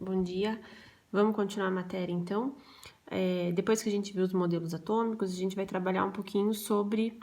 Bom dia. Vamos continuar a matéria, então. Depois que a gente viu os modelos atômicos, a gente vai trabalhar um pouquinho sobre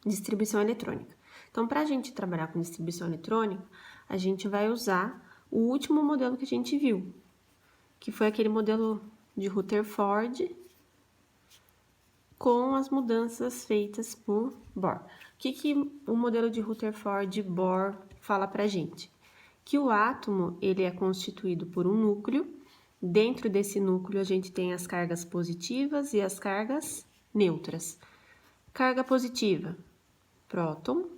distribuição eletrônica. Então, para a gente trabalhar com distribuição eletrônica, a gente vai usar o último modelo que a gente viu, que foi aquele modelo de Rutherford com as mudanças feitas por Bohr. O que o modelo de Rutherford-Bohr fala para a gente? Que o átomo ele é constituído por um núcleo. Dentro desse núcleo a gente tem as cargas positivas e as cargas neutras. Carga positiva, próton.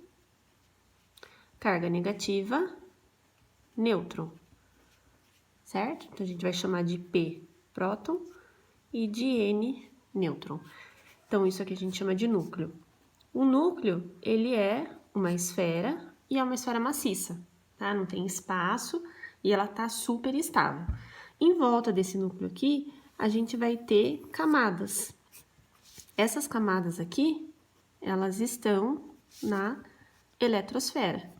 Carga negativa, nêutron. Certo? Então a gente vai chamar de P, próton, e de N, nêutron. Então isso aqui a gente chama de núcleo. O núcleo, ele é uma esfera e é uma esfera maciça, tá? Não tem espaço e ela tá super estável. Em volta desse núcleo aqui, a gente vai ter camadas. Essas camadas aqui, elas estão na eletrosfera.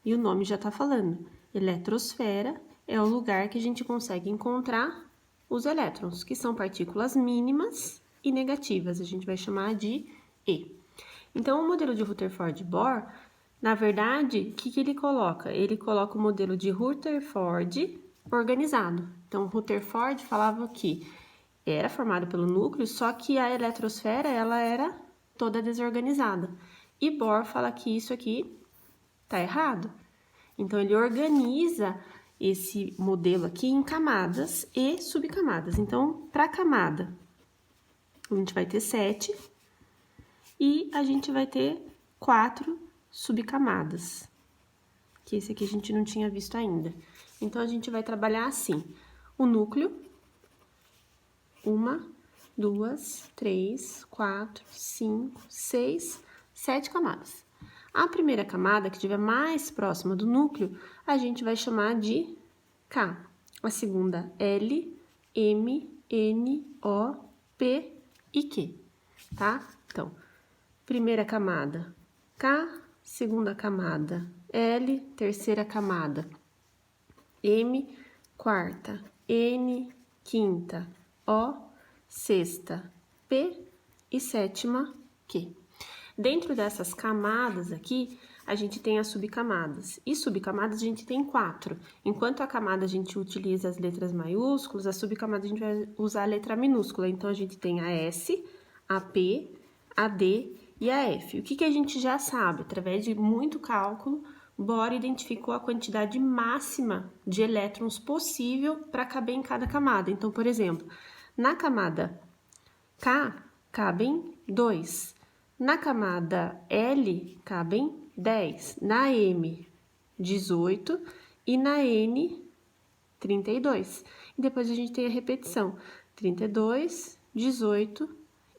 E o nome já tá falando. Eletrosfera é o lugar que a gente consegue encontrar os elétrons, que são partículas mínimas e negativas. A gente vai chamar de E. Então, o modelo de Rutherford-Bohr, na verdade, o que ele coloca? Ele coloca o modelo de Rutherford organizado. Então, Rutherford falava que era formado pelo núcleo, só que a eletrosfera, ela era toda desorganizada. E Bohr fala que isso aqui tá errado. Então, ele organiza esse modelo aqui em camadas e subcamadas. Então, para a camada, a gente vai ter 7 e a gente vai ter 4 subcamadas, que esse aqui a gente não tinha visto ainda. Então, a gente vai trabalhar assim, o núcleo, 1, 2, 3, 4, 5, 6, 7 camadas. A primeira camada, que estiver mais próxima do núcleo, a gente vai chamar de K. A segunda, L, M, N, O, P e Q, tá? Então, primeira camada, K, segunda camada, L, terceira camada, M, quarta, N, quinta, O, sexta, P e sétima, Q. Dentro dessas camadas aqui, a gente tem as subcamadas. E subcamadas a gente tem 4. Enquanto a camada a gente utiliza as letras maiúsculas, a subcamada a gente vai usar a letra minúscula. Então, a gente tem a S, a P, a D e a F. O que a gente já sabe? Através de muito cálculo, Bohr identificou a quantidade máxima de elétrons possível para caber em cada camada. Então, por exemplo, na camada K, cabem 2. Na camada L, cabem 10. Na M, 18. E na N, 32. E depois a gente tem a repetição. 32, 18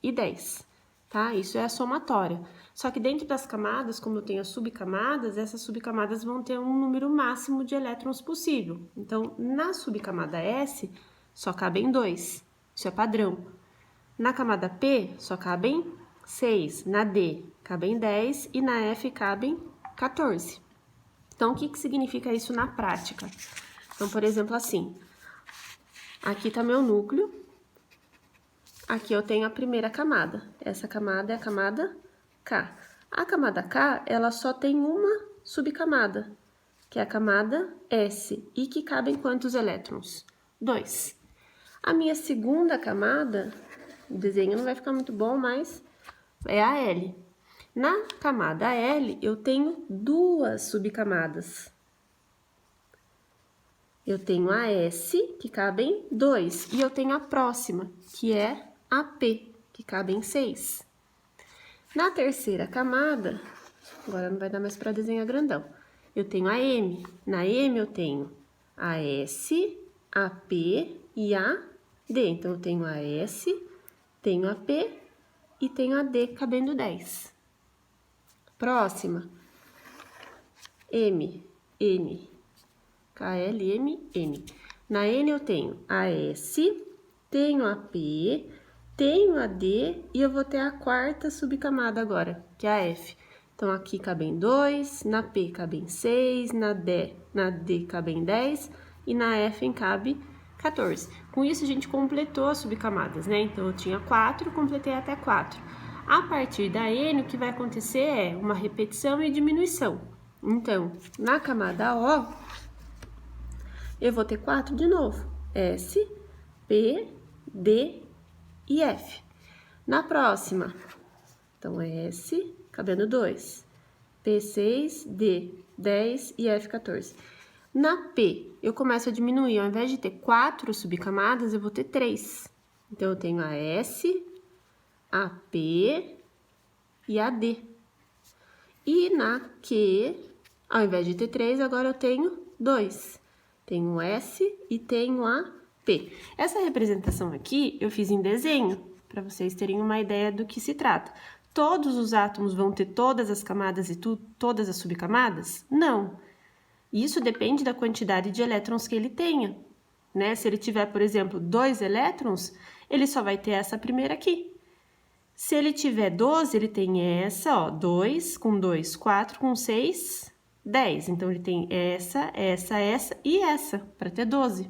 e 10. Tá? Isso é a somatória. Só que dentro das camadas, como eu tenho as subcamadas, essas subcamadas vão ter um número máximo de elétrons possível. Então, na subcamada S, só cabem 2. Isso é padrão. Na camada P, só cabem 6. Na D, cabem 10. E na F, cabem 14. Então, o que significa isso na prática? Então, por exemplo, assim, aqui tá meu núcleo. Aqui eu tenho a primeira camada. Essa camada é a camada K. A camada K, ela só tem uma subcamada, que é a camada S. E que cabem quantos elétrons? 2. A minha segunda camada, o desenho não vai ficar muito bom, mas é a L. Na camada L, eu tenho 2 subcamadas. Eu tenho a S, que cabem 2, e eu tenho a próxima, que é a P, que cabem 6. Na terceira camada, agora não vai dar mais para desenhar grandão, eu tenho a M. Na M eu tenho a S, a P e a D. Então, eu tenho a S, tenho a P e tenho a D cabendo 10. Próxima, M, N, K, L, M, N. Na N eu tenho a S, tenho a P, tenho a D e eu vou ter a quarta subcamada agora, que é a F. Então, aqui cabem 2, na P cabem 6, na D cabem 10 e na F cabe 14. Com isso, a gente completou as subcamadas, né? Então, eu tinha 4, completei até 4. A partir da N, o que vai acontecer é uma repetição e diminuição. Então, na camada O, eu vou ter 4 de novo. S, P, D e F. Na próxima, então, S, cabendo 2. P6, D, 10 e F14. Na P, eu começo a diminuir. Ao invés de ter 4 subcamadas, eu vou ter 3. Então, eu tenho a S, a P e a D. E na Q, ao invés de ter 3, agora eu tenho 2. Tenho S e tenho a P. Essa representação aqui eu fiz em desenho, para vocês terem uma ideia do que se trata. Todos os átomos vão ter todas as camadas e todas as subcamadas? Não. Isso depende da quantidade de elétrons que ele tenha, né? Se ele tiver, por exemplo, 2 elétrons, ele só vai ter essa primeira aqui. Se ele tiver 12, ele tem essa, ó, 2 com 2, 4 com 6, 10. Então, ele tem essa e essa, para ter 12.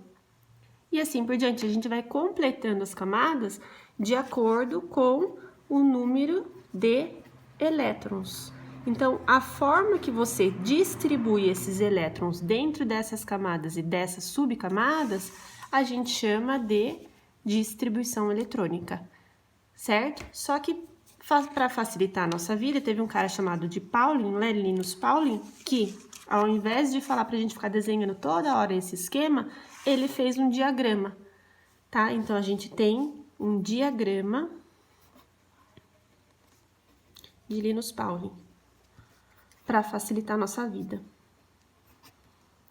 E assim por diante, a gente vai completando as camadas de acordo com o número de elétrons. Então, a forma que você distribui esses elétrons dentro dessas camadas e dessas subcamadas, a gente chama de distribuição eletrônica, certo? Só que, para facilitar a nossa vida, teve um cara chamado de Pauling, Linus Pauling, que, ao invés de falar para a gente ficar desenhando toda hora esse esquema, ele fez um diagrama, tá? Então, a gente tem um diagrama de Linus Pauling, para facilitar a nossa vida,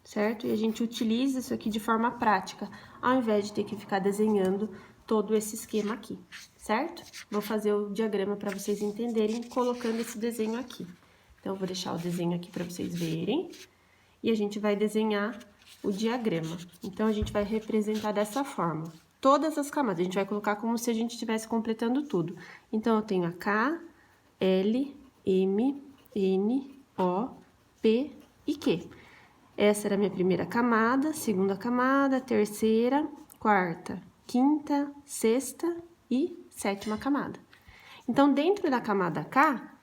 certo? E a gente utiliza isso aqui de forma prática, ao invés de ter que ficar desenhando todo esse esquema aqui, certo? Vou fazer o diagrama para vocês entenderem, colocando esse desenho aqui. Então, eu vou deixar o desenho aqui para vocês verem, e a gente vai desenhar o diagrama. Então, a gente vai representar dessa forma. Todas as camadas, a gente vai colocar como se a gente estivesse completando tudo. Então, eu tenho a K, L, M, N, O, P e Q. Essa era a minha primeira camada, segunda camada, terceira, quarta, quinta, sexta e sétima camada. Então, dentro da camada K,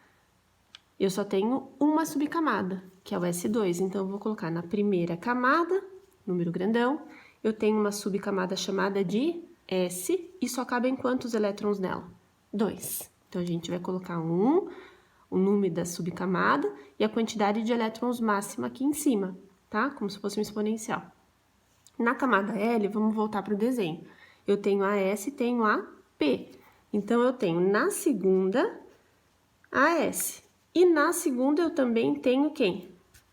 eu só tenho uma subcamada, que é o S2. Então, eu vou colocar na primeira camada, número grandão, eu tenho uma subcamada chamada de S e só cabem quantos elétrons nela? 2. Então, a gente vai colocar o número da subcamada e a quantidade de elétrons máxima aqui em cima, tá? Como se fosse um exponencial. Na camada L, vamos voltar para o desenho. Eu tenho a S e tenho a P. Então, eu tenho na segunda a S. E na segunda eu também tenho quem?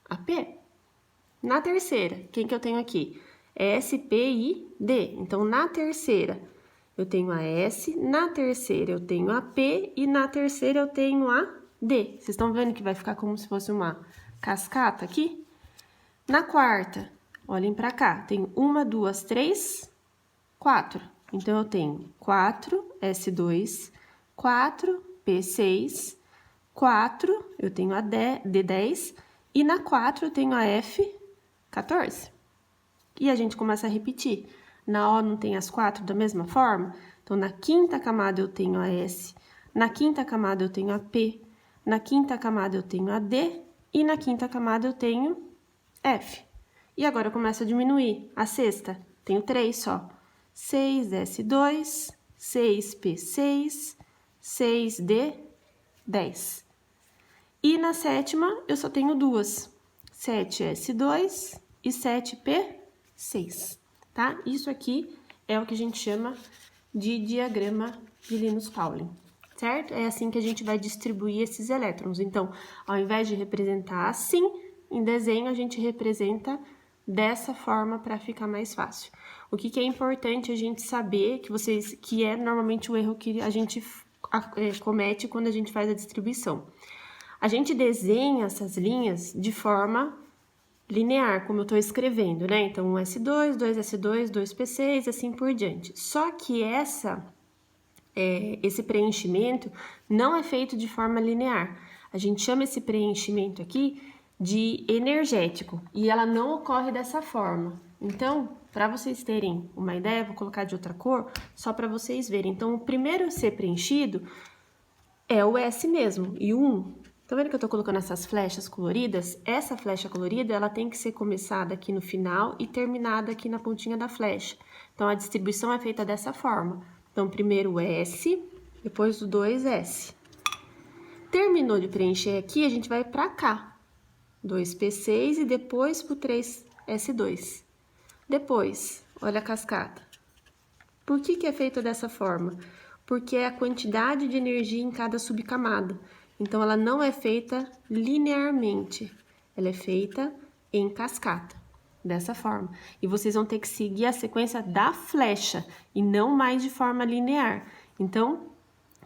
A P. Na terceira, quem que eu tenho aqui? S, P e D. Então, na terceira, eu tenho a S, na terceira eu tenho a P e na terceira eu tenho a D. Vocês estão vendo que vai ficar como se fosse uma cascata aqui? Na quarta, olhem para cá, tem 1, 2, 3, 4. Então, eu tenho 4, S2, 4, P6, 4, eu tenho a D10, e na 4 eu tenho a F14. E a gente começa a repetir. Na O não tem as 4 da mesma forma? Então, na quinta camada eu tenho a S, na quinta camada eu tenho a P, na quinta camada eu tenho a D, e na quinta camada eu tenho F. E agora eu começo a diminuir. A sexta, tenho 3 só. 6S2, 6P6, 6D, 10. E na sétima, eu só tenho 2. 7S2 e 7P6, tá? Isso aqui é o que a gente chama de diagrama de Linus Pauling, certo? É assim que a gente vai distribuir esses elétrons. Então, ao invés de representar assim, em desenho, a gente representa dessa forma para ficar mais fácil. O que é importante a gente saber, que é normalmente o erro que a gente comete quando a gente faz a distribuição. A gente desenha essas linhas de forma linear, como eu estou escrevendo, né? Então, 1S2, 2S2, 2P6, assim por diante. Só que esse preenchimento não é feito de forma linear. A gente chama esse preenchimento aqui de energético, e ela não ocorre dessa forma. Então, para vocês terem uma ideia, vou colocar de outra cor, só para vocês verem. Então, o primeiro a ser preenchido é o S mesmo, e o 1. Tá vendo que eu tô colocando essas flechas coloridas? Essa flecha colorida, ela tem que ser começada aqui no final e terminada aqui na pontinha da flecha. Então, a distribuição é feita dessa forma. Então, primeiro o S, depois o 2S. Terminou de preencher aqui, a gente vai para cá. 2P6 e depois pro 3S2. Depois, olha a cascata. Por que é feito dessa forma? Porque é a quantidade de energia em cada subcamada. Então, ela não é feita linearmente. Ela é feita em cascata, dessa forma. E vocês vão ter que seguir a sequência da flecha e não mais de forma linear. Então,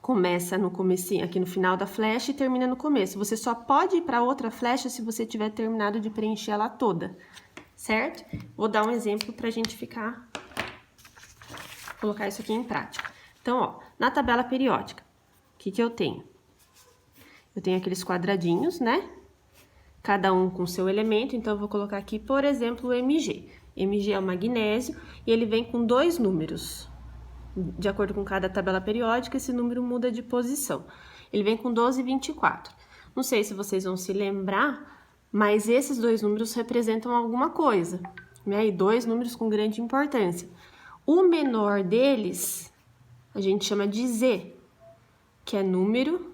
começa no comecinho, aqui no final da flecha e termina no começo. Você só pode ir para outra flecha se você tiver terminado de preencher ela toda, certo? Vou dar um exemplo para a gente colocar isso aqui em prática. Então, ó, na tabela periódica, o que eu tenho? Eu tenho aqueles quadradinhos, né? Cada um com seu elemento, então eu vou colocar aqui, por exemplo, o Mg. Mg é o magnésio e ele vem com 2 números. De acordo com cada tabela periódica, esse número muda de posição. Ele vem com 12 e 24. Não sei se vocês vão se lembrar, mas esses 2 números representam alguma coisa, né? E 2 números com grande importância. O menor deles, a gente chama de Z, que é número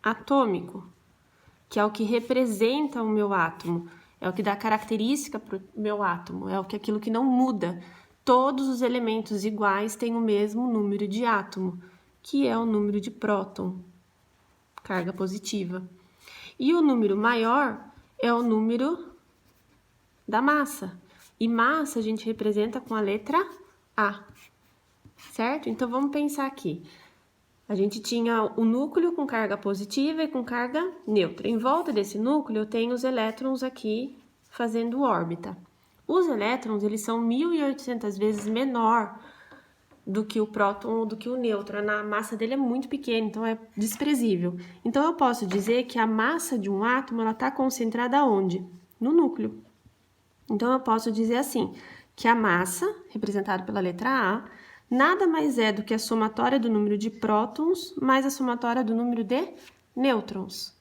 atômico, que é o que representa o meu átomo, é o que dá característica para o meu átomo, é aquilo que não muda. Todos os elementos iguais têm o mesmo número de átomo, que é o número de próton, carga positiva. E o número maior é o número da massa. E massa a gente representa com a letra A, certo? Então, vamos pensar aqui. A gente tinha o núcleo com carga positiva e com carga neutra. Em volta desse núcleo, eu tenho os elétrons aqui fazendo órbita. Os elétrons, eles são 1.800 vezes menor do que o próton ou do que o nêutron. A massa dele é muito pequena, então é desprezível. Então, eu posso dizer que a massa de um átomo, ela está concentrada onde? No núcleo. Então, eu posso dizer assim, que a massa, representada pela letra A, nada mais é do que a somatória do número de prótons mais a somatória do número de nêutrons,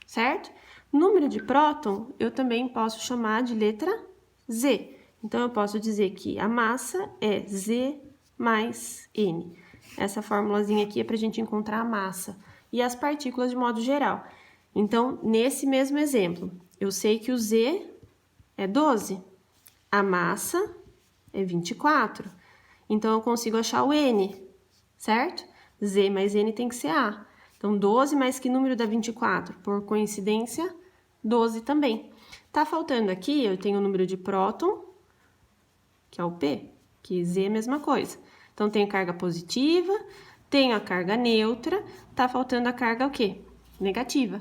certo? Número de próton, eu também posso chamar de letra Z. Então, eu posso dizer que a massa é Z mais N. Essa formulazinha aqui é para a gente encontrar a massa e as partículas de modo geral. Então, nesse mesmo exemplo, eu sei que o Z é 12, a massa é 24. Então, eu consigo achar o N, certo? Z mais N tem que ser A. Então, 12 mais que número dá 24? Por coincidência, 12 também. Tá faltando aqui, eu tenho o número de próton, que é o P, que Z é a mesma coisa. Então, tenho carga positiva, tenho a carga neutra, tá faltando a carga o quê? Negativa.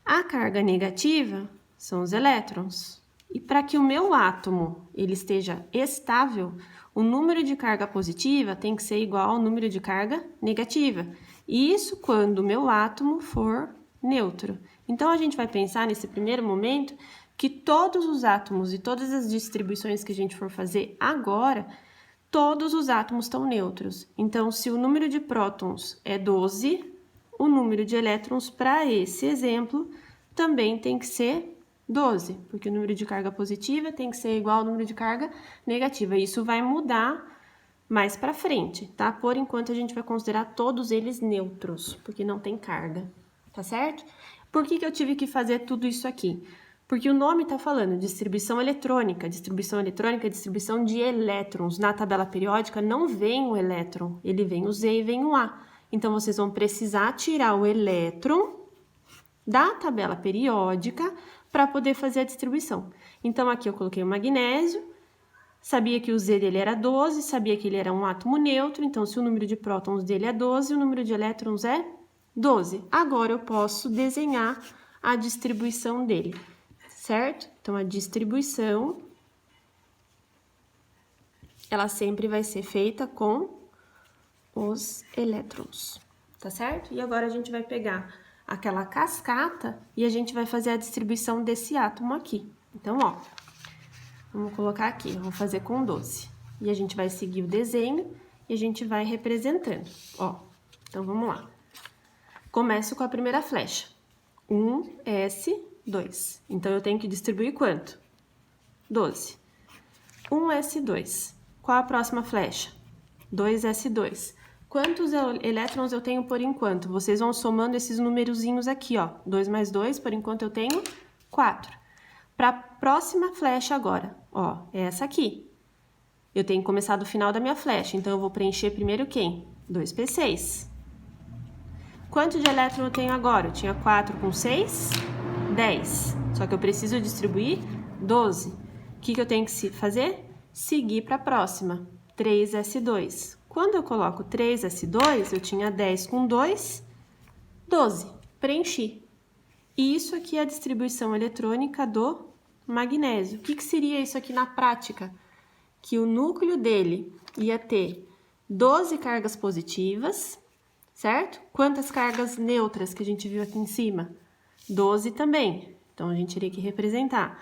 A carga negativa são os elétrons. E para que o meu átomo ele esteja estável, o número de carga positiva tem que ser igual ao número de carga negativa. Isso quando o meu átomo for neutro. Então, a gente vai pensar nesse primeiro momento que todos os átomos e todas as distribuições que a gente for fazer agora, todos os átomos estão neutros. Então, se o número de prótons é 12, o número de elétrons para esse exemplo também tem que ser 12, porque o número de carga positiva tem que ser igual ao número de carga negativa. Isso vai mudar mais para frente, tá? Por enquanto, a gente vai considerar todos eles neutros, porque não tem carga, tá certo? Por que eu tive que fazer tudo isso aqui? Porque o nome está falando distribuição eletrônica. Distribuição eletrônica é distribuição de elétrons. Na tabela periódica não vem o elétron, ele vem o Z e vem o A. Então, vocês vão precisar tirar o elétron da tabela periódica para poder fazer a distribuição. Então, aqui eu coloquei o magnésio, sabia que o Z dele era 12, sabia que ele era um átomo neutro, então se o número de prótons dele é 12, o número de elétrons é 12. Agora eu posso desenhar a distribuição dele, certo? Então, a distribuição, ela sempre vai ser feita com os elétrons, tá certo? E agora a gente vai pegar aquela cascata e a gente vai fazer a distribuição desse átomo aqui. Então, ó, Vamos colocar aqui, eu vou fazer com 12. E a gente vai seguir o desenho e a gente vai representando, ó. Então, vamos lá. Começo com a primeira flecha. 1, S, 2. Então, eu tenho que distribuir quanto? 12. 1, S, 2. Qual a próxima flecha? 2, S, 2. Quantos elétrons eu tenho por enquanto? Vocês vão somando esses numerozinhos aqui, ó. 2 mais 2, por enquanto eu tenho 4. Para a próxima flecha agora, ó, é essa aqui. Eu tenho que começar do final da minha flecha, então eu vou preencher primeiro quem? 2p6. Quanto de elétron eu tenho agora? Eu tinha 4 com 6, 10. Só que eu preciso distribuir 12. O que eu tenho que fazer? Seguir para a próxima, 3s2. Quando eu coloco 3s2, eu tinha 10 com 2, 12. Preenchi. E isso aqui é a distribuição eletrônica do magnésio. O que seria isso aqui na prática? Que o núcleo dele ia ter 12 cargas positivas, certo? Quantas cargas neutras que a gente viu aqui em cima? 12 também. Então, a gente teria que representar.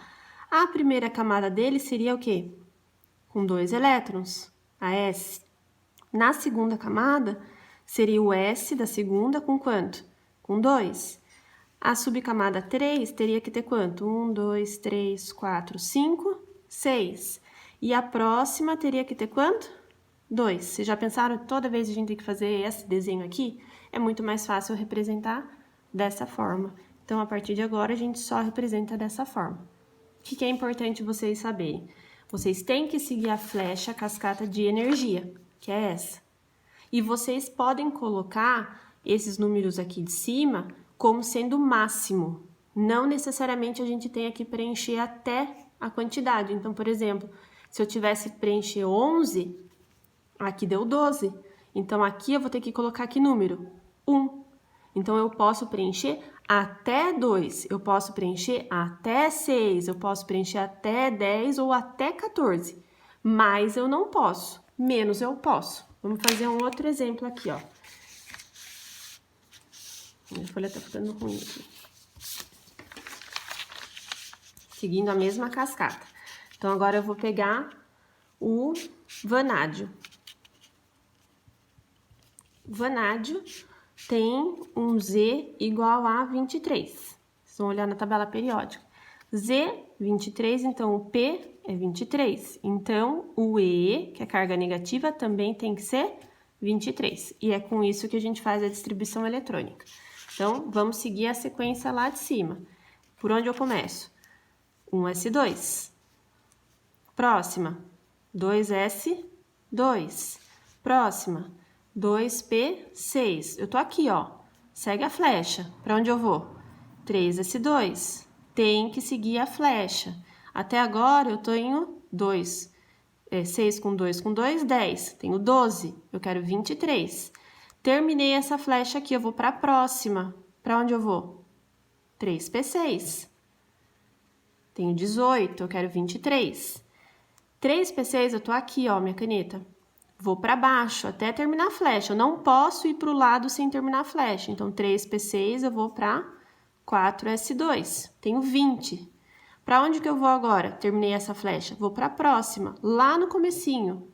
A primeira camada dele seria o quê? Com 2 elétrons, a S. Na segunda camada, seria o S da segunda com quanto? Com 2. A subcamada 3 teria que ter quanto? 1, 2, 3, 4, 5, 6. E a próxima teria que ter quanto? 2. Vocês já pensaram que toda vez a gente tem que fazer esse desenho aqui? É muito mais fácil representar dessa forma. Então, a partir de agora, a gente só representa dessa forma. O que é importante vocês saberem? Vocês têm que seguir a flecha cascata de energia, que é essa. E vocês podem colocar esses números aqui de cima como sendo o máximo. Não necessariamente a gente tem que preencher até a quantidade. Então, por exemplo, se eu tivesse que preencher 11, aqui deu 12. Então, aqui eu vou ter que colocar que número? 1. Então, eu posso preencher até 2, eu posso preencher até 6, eu posso preencher até 10 ou até 14. Mais eu não posso, menos eu posso. Vamos fazer um outro exemplo aqui, ó. Minha folha tá ficando ruim aqui. Seguindo a mesma cascata. Então, agora eu vou pegar o vanádio. Vanádio tem um Z igual a 23. Vocês vão olhar na tabela periódica. Z, 23, então o P é 23. Então, o E, que é carga negativa, também tem que ser 23. E é com isso que a gente faz a distribuição eletrônica. Então, vamos seguir a sequência lá de cima. Por onde eu começo? 1s2. Próxima, 2s2. Próxima, 2p6. Eu tô aqui, ó. Segue a flecha. Para onde eu vou? 3s2. Tem que seguir a flecha. Até agora eu tenho 2. 6 com 2, 10. Tenho 12. Eu quero 23. Terminei essa flecha aqui, eu vou para a próxima. Para onde eu vou? 3p6. Tenho 18, eu quero 23. 3p6, eu tô aqui, ó, minha caneta. Vou para baixo até terminar a flecha. Eu não posso ir para o lado sem terminar a flecha. Então, 3p6, eu vou para 4s2. Tenho 20. Para onde que eu vou agora? Terminei essa flecha. Vou para a próxima, lá no comecinho.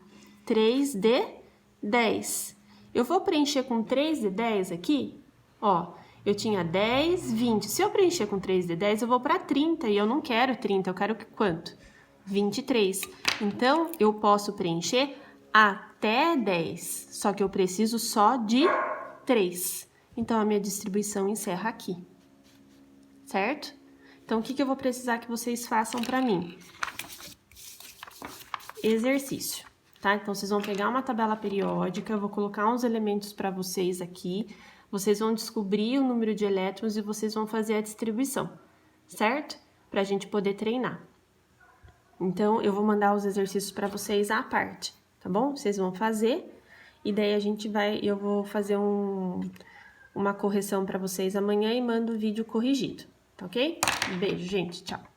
3d10. Eu vou preencher com 3d10 aqui, ó. Eu tinha 10, 20. Se eu preencher com 3d10, eu vou para 30. E eu não quero 30, eu quero quanto? 23. Então, eu posso preencher até 10. Só que eu preciso só de 3. Então, a minha distribuição encerra aqui. Certo? Então, o que eu vou precisar que vocês façam para mim? Exercício. Tá? Então, vocês vão pegar uma tabela periódica, eu vou colocar uns elementos para vocês aqui, vocês vão descobrir o número de elétrons e vocês vão fazer a distribuição, certo? Para a gente poder treinar. Então, eu vou mandar os exercícios para vocês à parte, tá bom? Vocês vão fazer e daí eu vou fazer uma correção para vocês amanhã e mando o vídeo corrigido, tá ok? Um beijo, gente, tchau!